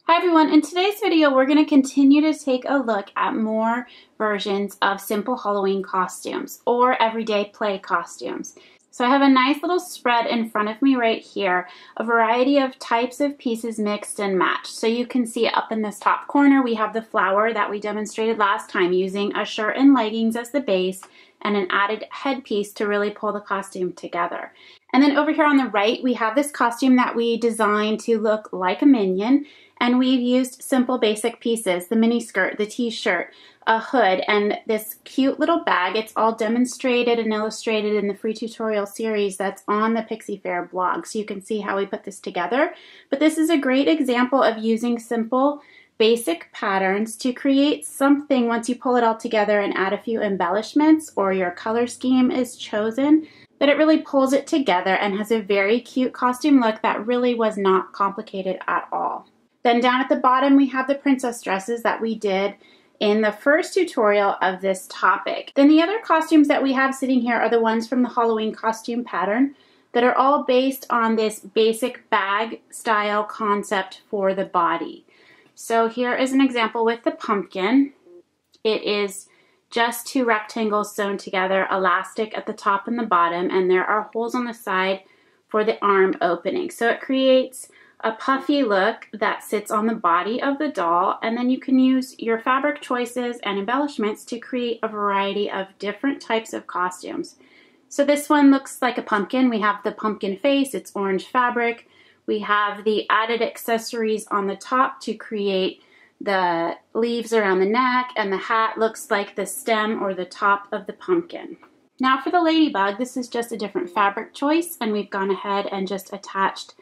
Hi everyone, in today's video we're going to continue to take a look at more versions of simple Halloween costumes or everyday play costumes. So I have a nice little spread in front of me right here, a variety of types of pieces mixed and matched. So you can see up in this top corner we have the flower that we demonstrated last time using a shirt and leggings as the base and an added headpiece to really pull the costume together. And then over here on the right we have this costume that we designed to look like a minion. And we've used simple basic pieces, the mini skirt, the t-shirt, a hood, and this cute little bag. It's all demonstrated and illustrated in the free tutorial series that's on the Pixie Faire blog, so you can see how we put this together. But this is a great example of using simple basic patterns to create something once you pull it all together and add a few embellishments or your color scheme is chosen. But it really pulls it together and has a very cute costume look that really was not complicated at all. Then down at the bottom we have the princess dresses that we did in the first tutorial of this topic. Then the other costumes that we have sitting here are the ones from the Halloween costume pattern that are all based on this basic bag style concept for the body. So here is an example with the pumpkin. It is just two rectangles sewn together, elastic at the top and the bottom, and there are holes on the side for the arm opening. So it creates a puffy look that sits on the body of the doll, and then you can use your fabric choices and embellishments to create a variety of different types of costumes. So this one looks like a pumpkin. We have the pumpkin face, it's orange fabric. We have the added accessories on the top to create the leaves around the neck, and the hat looks like the stem or the top of the pumpkin. Now for the ladybug, this is just a different fabric choice, and we've gone ahead and just attached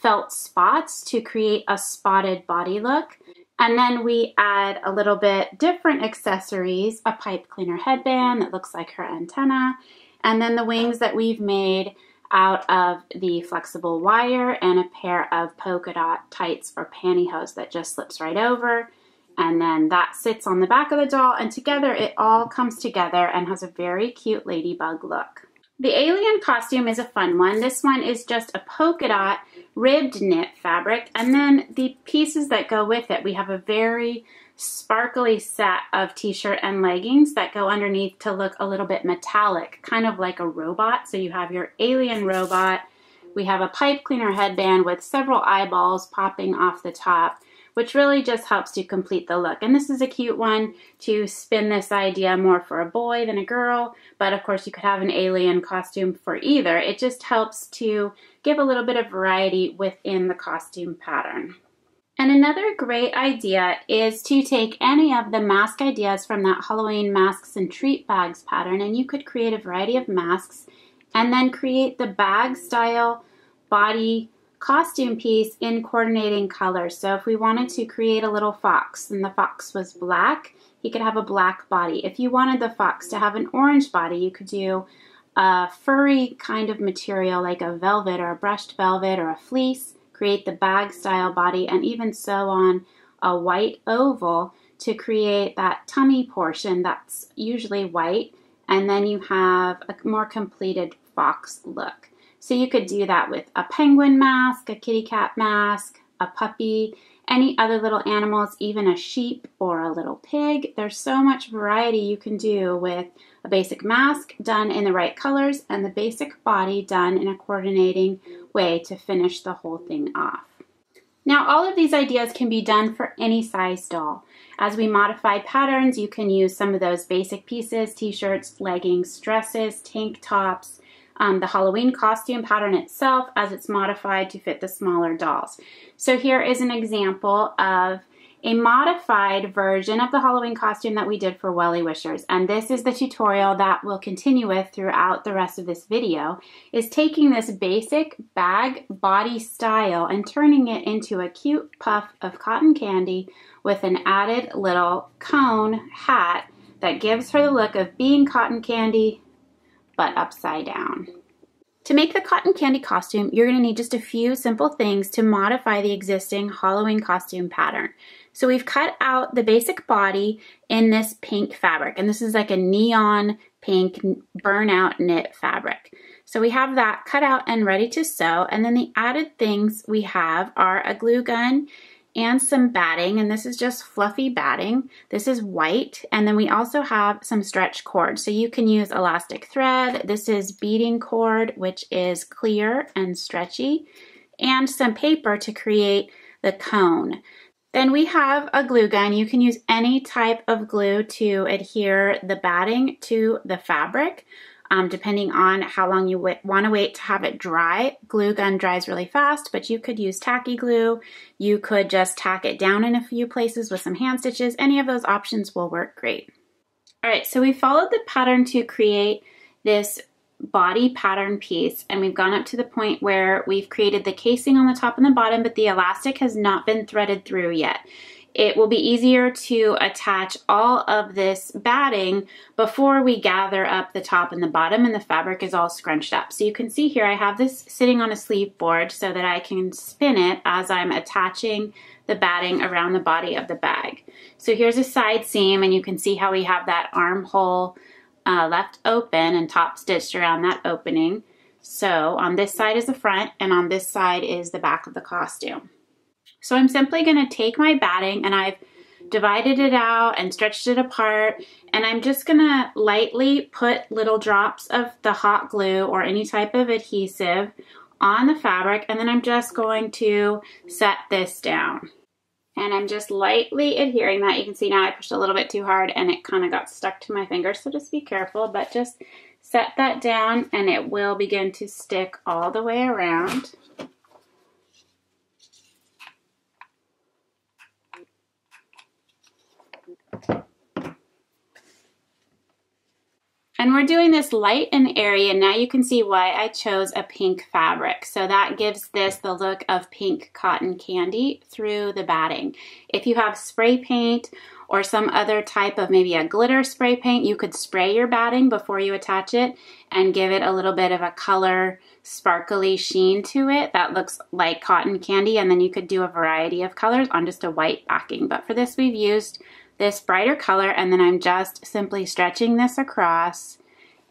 felt spots to create a spotted body look. And then we add a little bit different accessories, a pipe cleaner headband that looks like her antenna, and then the wings that we've made out of the flexible wire, and a pair of polka dot tights or pantyhose that just slips right over. And then that sits on the back of the doll, and together it all comes together and has a very cute ladybug look. The alien costume is a fun one. This one is just a polka dot ribbed knit fabric, and then the pieces that go with it. We have a very sparkly set of t-shirt and leggings that go underneath to look a little bit metallic, kind of like a robot. So you have your alien robot. We have a pipe cleaner headband with several eyeballs popping off the top, which really just helps to complete the look. And this is a cute one to spin this idea more for a boy than a girl, but of course you could have an alien costume for either. It just helps to give a little bit of variety within the costume pattern. And another great idea is to take any of the mask ideas from that Halloween masks and treat bags pattern, and you could create a variety of masks and then create the bag style body costume piece in coordinating colors. So if we wanted to create a little fox and the fox was black, he could have a black body. If you wanted the fox to have an orange body, you could do a furry kind of material like a velvet or a brushed velvet or a fleece, create the bag style body, and even sew on a white oval to create that tummy portion that's usually white, and then you have a more completed fox look. So you could do that with a penguin mask, a kitty cat mask, a puppy, any other little animals, even a sheep or a little pig. There's so much variety you can do with a basic mask done in the right colors and the basic body done in a coordinating way to finish the whole thing off. Now all of these ideas can be done for any size doll. As we modify patterns, you can use some of those basic pieces, t-shirts, leggings, dresses, tank tops, the Halloween costume pattern itself as it's modified to fit the smaller dolls. So here is an example of a modified version of the Halloween costume that we did for Welliewishers, and this is the tutorial that we'll continue with throughout the rest of this video, is taking this basic bag body style and turning it into a cute puff of cotton candy with an added little cone hat that gives her the look of being cotton candy but upside down. To make the cotton candy costume, you're going to need just a few simple things to modify the existing Halloween costume pattern. So we've cut out the basic body in this pink fabric, and this is like a neon pink burnout knit fabric. So we have that cut out and ready to sew, and then the added things we have are a glue gun and some batting, and this is just fluffy batting. This is white, and then we also have some stretch cord. So you can use elastic thread. This is beading cord, which is clear and stretchy, and some paper to create the cone. Then we have a glue gun. You can use any type of glue to adhere the batting to the fabric. Depending on how long you want to wait to have it dry. Glue gun dries really fast, but you could use tacky glue. You could just tack it down in a few places with some hand stitches. Any of those options will work great. All right, so we followed the pattern to create this body pattern piece, and we've gone up to the point where we've created the casing on the top and the bottom, but the elastic has not been threaded through yet. It will be easier to attach all of this batting before we gather up the top and the bottom and the fabric is all scrunched up. So you can see here I have this sitting on a sleeve board so that I can spin it as I'm attaching the batting around the body of the bag. So here's a side seam, and you can see how we have that armhole left open and top stitched around that opening. So on this side is the front, and on this side is the back of the costume. So I'm simply going to take my batting, and I've divided it out and stretched it apart, and I'm just going to lightly put little drops of the hot glue or any type of adhesive on the fabric, and then I'm just going to set this down. And I'm just lightly adhering that. You can see now I pushed a little bit too hard and it kind of got stuck to my fingers, so just be careful, but just set that down and it will begin to stick all the way around. And we're doing this light and airy, and now you can see why I chose a pink fabric. So that gives this the look of pink cotton candy through the batting. If you have spray paint or some other type of maybe a glitter spray paint, you could spray your batting before you attach it and give it a little bit of a color sparkly sheen to it that looks like cotton candy, and then you could do a variety of colors on just a white backing. But for this we've used this brighter color, and then I'm just simply stretching this across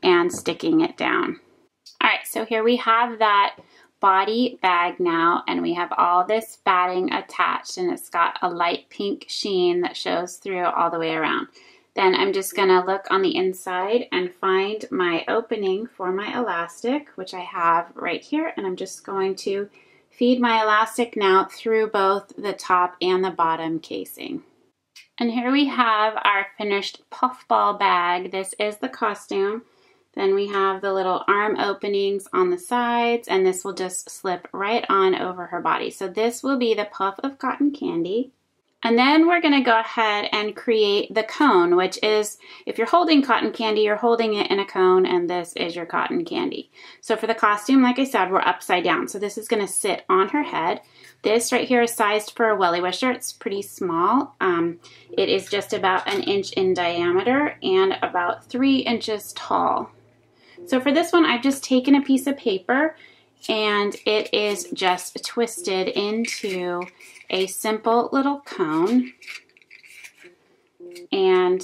and sticking it down. All right, so here we have that body bag now, and we have all this batting attached, and it's got a light pink sheen that shows through all the way around. Then I'm just gonna look on the inside and find my opening for my elastic, which I have right here, and I'm just going to feed my elastic now through both the top and the bottom casing. And here we have our finished puffball bag. This is the costume. Then we have the little arm openings on the sides, and this will just slip right on over her body. So this will be the puff of cotton candy. And then we're going to go ahead and create the cone, which is, if you're holding cotton candy, you're holding it in a cone, and this is your cotton candy. So for the costume, like I said, we're upside down. So this is going to sit on her head. This right here is sized for a Welliewusher. It's pretty small. It is just about 1 inch in diameter and about 3 inches tall. So for this one, I've just taken a piece of paper, and it is just twisted into a simple little cone, and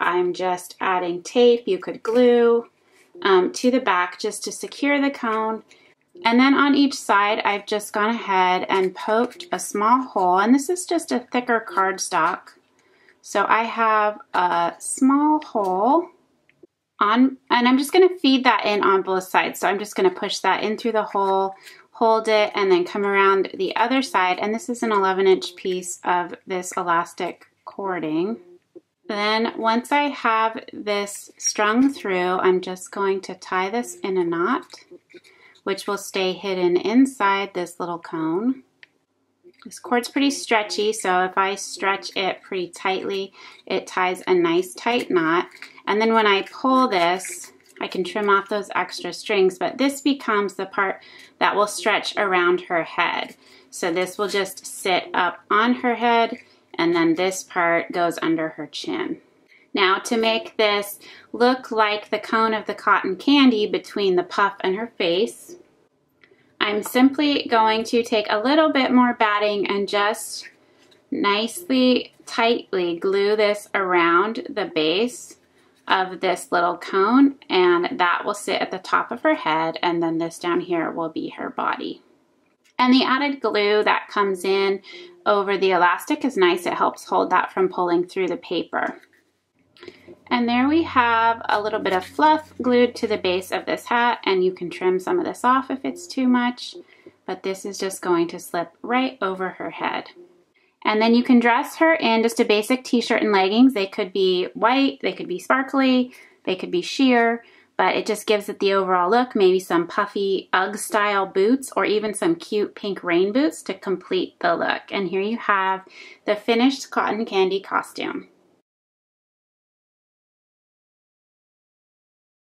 I'm just adding tape. You could glue to the back just to secure the cone. And then on each side, I've just gone ahead and poked a small hole, and this is just a thicker cardstock. So I have a small hole on, and I'm just going to feed that in on both sides. So I'm just going to push that in through the hole, hold it, and then come around the other side. And this is an 11-inch piece of this elastic cording. Then once I have this strung through, I'm just going to tie this in a knot, which will stay hidden inside this little cone. This cord's pretty stretchy, so if I stretch it pretty tightly, it ties a nice tight knot. And then when I pull this, I can trim off those extra strings, but this becomes the part that will stretch around her head. So this will just sit up on her head, and then this part goes under her chin. Now, to make this look like the cone of the cotton candy between the puff and her face, I'm simply going to take a little bit more batting and just nicely, tightly glue this around the base of this little cone, and that will sit at the top of her head, and then this down here will be her body. And the added glue that comes in over the elastic is nice. It helps hold that from pulling through the paper. And there we have a little bit of fluff glued to the base of this hat, and you can trim some of this off if it's too much, but this is just going to slip right over her head. And then you can dress her in just a basic t-shirt and leggings. They could be white, they could be sparkly, they could be sheer, but it just gives it the overall look. Maybe some puffy Ugg style boots or even some cute pink rain boots to complete the look. And here you have the finished cotton candy costume.